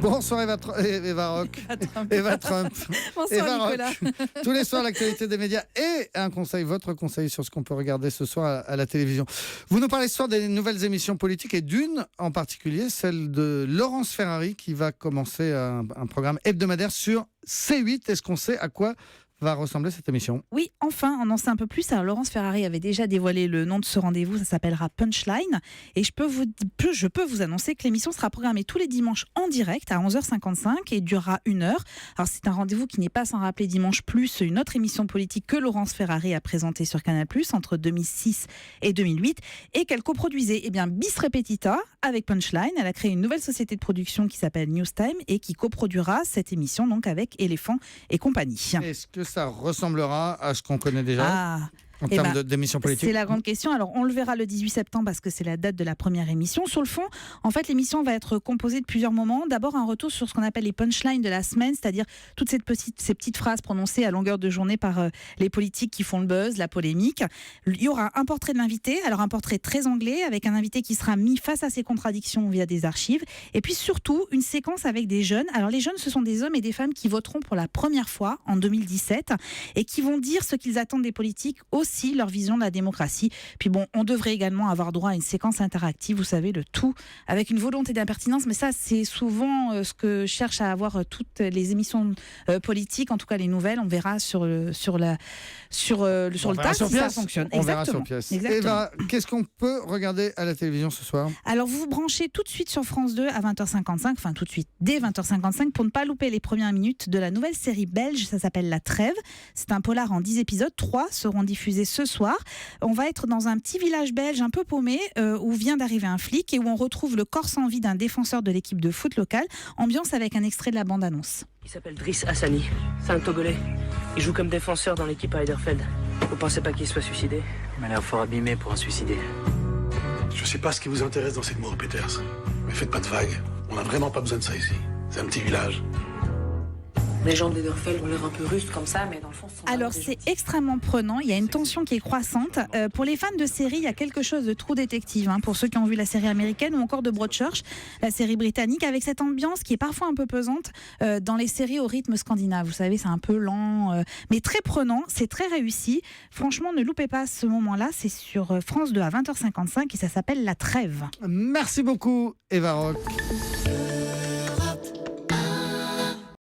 Bonsoir Eva Rock. Eva Trump. Bonsoir Eva Nicolas. Rock. Tous les soirs, l'actualité des médias et un conseil, votre conseil sur ce qu'on peut regarder ce soir à la télévision. Vous nous parlez ce soir des nouvelles émissions politiques et d'une en particulier, celle de Laurence Ferrari qui va commencer un programme hebdomadaire sur C8. Est-ce qu'on sait à quoi va ressembler cette émission? Oui, enfin, on en sait un peu plus. Alors, Laurence Ferrari avait déjà dévoilé le nom de ce rendez-vous. Ça s'appellera Punchline. Et je peux vous annoncer que l'émission sera programmée tous les dimanches en direct à 11h55 et durera 1 heure. Alors, c'est un rendez-vous qui n'est pas sans rappeler Dimanche Plus, une autre émission politique que Laurence Ferrari a présentée sur Canal+, entre 2006 et 2008 et qu'elle coproduisait. Eh bien, bis repetita avec Punchline. Elle a créé une nouvelle société de production qui s'appelle Newstime et qui coproduira cette émission donc avec Éléphant et compagnie. Est-ce que ça ressemblera à ce qu'on connaît déjà en Eh termes ben, d'émissions politiques? C'est la grande question. Alors, on le verra le 18 septembre parce que c'est la date de la première émission. Sur le fond, en fait, l'émission va être composée de plusieurs moments. D'abord, un retour sur ce qu'on appelle les punchlines de la semaine, c'est-à-dire toutes ces petites phrases prononcées à longueur de journée par les politiques qui font le buzz, la polémique. Il y aura un portrait de l'invité, alors un portrait très anglais, avec un invité qui sera mis face à ses contradictions via des archives. Et puis surtout, une séquence avec des jeunes. Alors, les jeunes, ce sont des hommes et des femmes qui voteront pour la première fois en 2017 et qui vont dire ce qu'ils attendent des politiques, aussi leur vision de la démocratie. Puis bon, on devrait également avoir droit à une séquence interactive, vous savez, le tout avec une volonté d'impertinence, mais ça c'est souvent ce que cherchent à avoir toutes les émissions politiques, en tout cas les nouvelles. On verra sur le tas si ça fonctionne. On verra sur pièce. Eva, qu'est-ce qu'on peut regarder à la télévision ce soir? Alors vous vous branchez tout de suite sur France 2 à 20h55, enfin tout de suite dès 20h55 pour ne pas louper les premières minutes de la nouvelle série belge. Ça s'appelle La Trêve. C'est un polar en 10 épisodes. 3 seront diffusés ce soir. On va être dans un petit village belge un peu paumé où vient d'arriver un flic et où on retrouve le corps sans vie d'un défenseur de l'équipe de foot locale. Ambiance avec un extrait de la bande-annonce. Il s'appelle Driss Hassani, c'est un Togolais. Il joue comme défenseur dans l'équipe à Heiderfeld. Vous pensez pas qu'il soit suicidé? Il m'a l'air fort abîmé pour un suicidé. Je sais pas ce qui vous intéresse dans cette mort, Peters. Mais faites pas de vagues. On n'a vraiment pas besoin de ça ici. C'est un petit village. Les gens d'Eiderfeld ont l'air un peu russes comme ça, mais dans le fond... Alors c'est extrêmement prenant, il y a une tension qui est croissante. Pour les fans de série, il y a quelque chose de True Detective, pour ceux qui ont vu la série américaine ou encore de Broadchurch, la série britannique, avec cette ambiance qui est parfois un peu pesante dans les séries au rythme scandinave. Vous savez, c'est un peu lent, mais très prenant, c'est très réussi. Franchement, ne loupez pas ce moment-là, c'est sur France 2 à 20h55 et ça s'appelle La Trêve. Merci beaucoup Eva Rock.